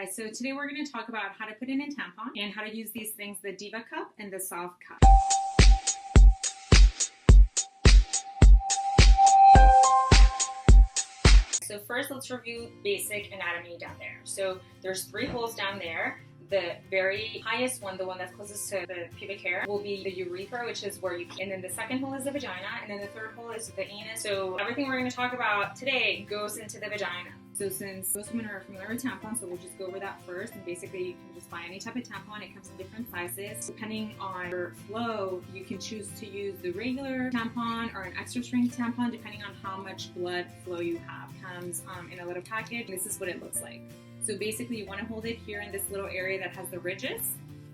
guys, so today we're going to talk about how to put in a tampon and how to use these things, the Diva cup and the SoftCup. So first let's review basic anatomy down there. So there's 3 holes down there. The very highest one, the one that's closest to the pubic hair, will be the urethra, which is where you, and then the second hole is the vagina, and then the third hole is the anus. So everything we're going to talk about today goes into the vagina. So since most women are familiar with tampons, so we'll just go over that first. And basically you can just buy any type of tampon. It comes in different sizes. Depending on your flow, you can choose to use the regular tampon or an extra strength tampon, depending on how much blood flow you have. It comes in a little package. This is what it looks like. So basically you want to hold it here in this little area that has the ridges,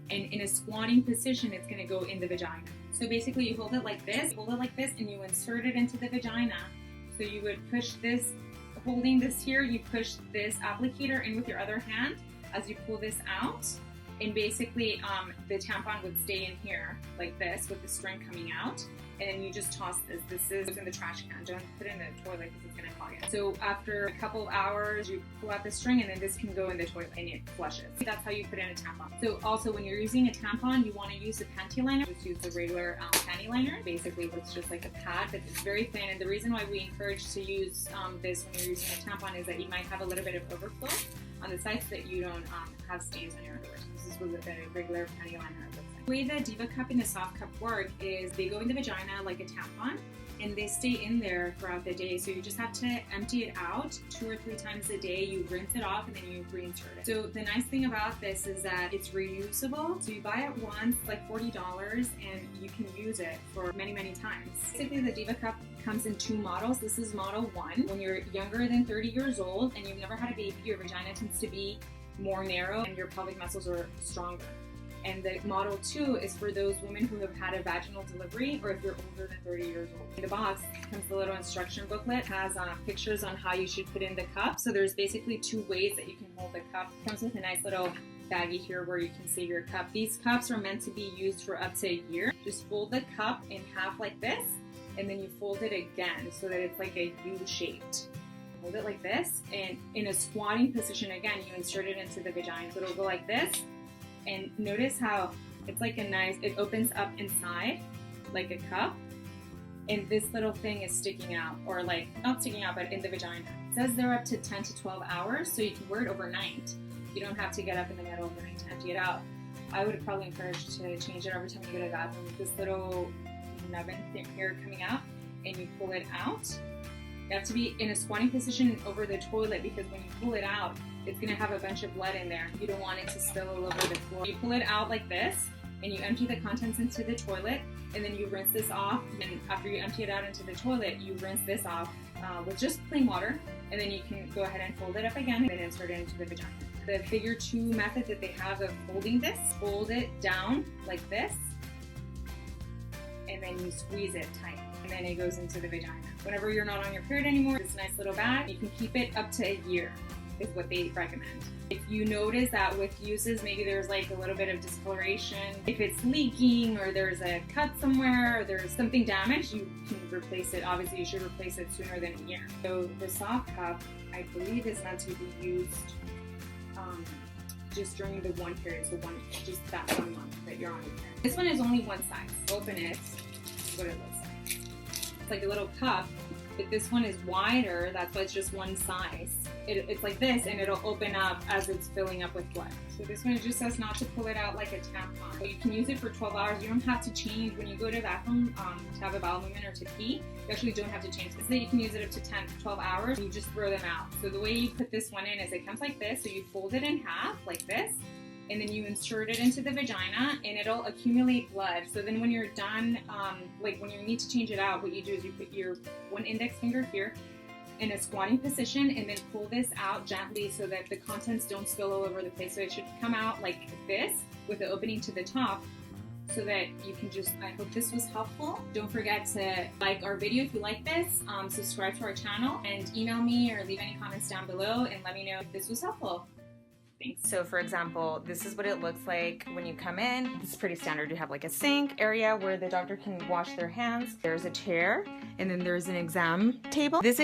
and in a squatting position it's going to go in the vagina. So basically you hold it like this, and you insert it into the vagina. So you would push this, holding this here, you push this applicator in with your other hand as you pull this out, and basically the tampon would stay in here like this with the string coming out, and then you just toss this. This is in the trash can. Don't put it in the toilet because it's going to clog it. So after a couple of hours, you pull out the string, and then this can go in the toilet and it flushes. That's how you put in a tampon. So also when you're using a tampon, you want to use a panty liner. Just use the regular panty liner. Basically it's just like a pad, but it's very thin. And the reason why we encourage to use this when you're using a tampon is that you might have a little bit of overflow on the sides so that you don't have stains on your underwear. So this is what the regular panty liner looks like. The way the Diva cup and the SoftCup work is they go in the vagina like a tampon, and they stay in there throughout the day. So you just have to empty it out 2 or 3 times a day. You rinse it off and then you reinsert it. So the nice thing about this is that it's reusable. So you buy it once, like $40, and you can use it for many, many times. Basically the Diva cup comes in 2 models. This is model 1. When you're younger than 30 years old and you've never had a baby, your vagina tends to be more narrow and your pelvic muscles are stronger. And the model 2 is for those women who have had a vaginal delivery, or if you're older than 30 years old. In the box comes the little instruction booklet. It has pictures on how you should put in the cup. So there's basically 2 ways that you can hold the cup. It comes with a nice little baggie here where you can save your cup. These cups are meant to be used for up to a year. Just fold the cup in half like this, and then you fold it again so that it's like a U-shaped. Hold it like this, and in a squatting position, again, you insert it into the vagina. So it'll go like this. And notice how it's like it opens up inside like a cup, and this little thing is sticking out, or like not sticking out, but in the vagina. It says they're up to 10 to 12 hours, so you can wear it overnight. You don't have to get up in the middle of the night to empty it out. I would probably encourage to change it every time you go to the bathroom with this little nubbin here coming out, and you pull it out. You have to be in a squatting position over the toilet, because when you pull it out, it's going to have a bunch of blood in there. You don't want it to spill all over the floor. You pull it out like this, and you empty the contents into the toilet, and then you rinse this off. And after you empty it out into the toilet, you rinse this off with just plain water, and then you can go ahead and fold it up again and then insert it into the vagina. The figure 2 method that they have of holding this, fold it down like this, and then you squeeze it tight, and then it goes into the vagina. Whenever you're not on your period anymore, this nice little bag, you can keep it up to a year. Is what they recommend. If you notice that with uses, maybe there's like a little bit of discoloration, if it's leaking or there's a cut somewhere or there's something damaged, you can replace it. Obviously you should replace it sooner than a year. So the SoftCup, I believe, is meant to be used just during the 1 period, so just that 1 month that you're on your period. This one is only one size. Open it, this is what it looks like. It's like a little cup, but this one is wider, that's why it's just one size. It's like this, and it'll open up as it's filling up with blood. So this one just says not to pull it out like a tampon. So you can use it for 12 hours. You don't have to change when you go to the bathroom to have a bowel movement or to pee. You actually don't have to change. So that you can use it up to 10 to 12 hours. You just throw them out. So the way you put this one in is it comes like this. So you fold it in half like this, and then you insert it into the vagina, and it'll accumulate blood. So then when you're done, like when you need to change it out, what you do is you put your 1 index finger here in a squatting position, and then pull this out gently so that the contents don't spill all over the place. So it should come out like this with the opening to the top, so that you can just, I hope this was helpful. Don't forget to like our video if you like this, subscribe to our channel, and email me or leave any comments down below and let me know if this was helpful. Thanks. So for example, this is what it looks like when you come in. This is pretty standard. You have like a sink area where the doctor can wash their hands. There's a chair, and then there's an exam table. This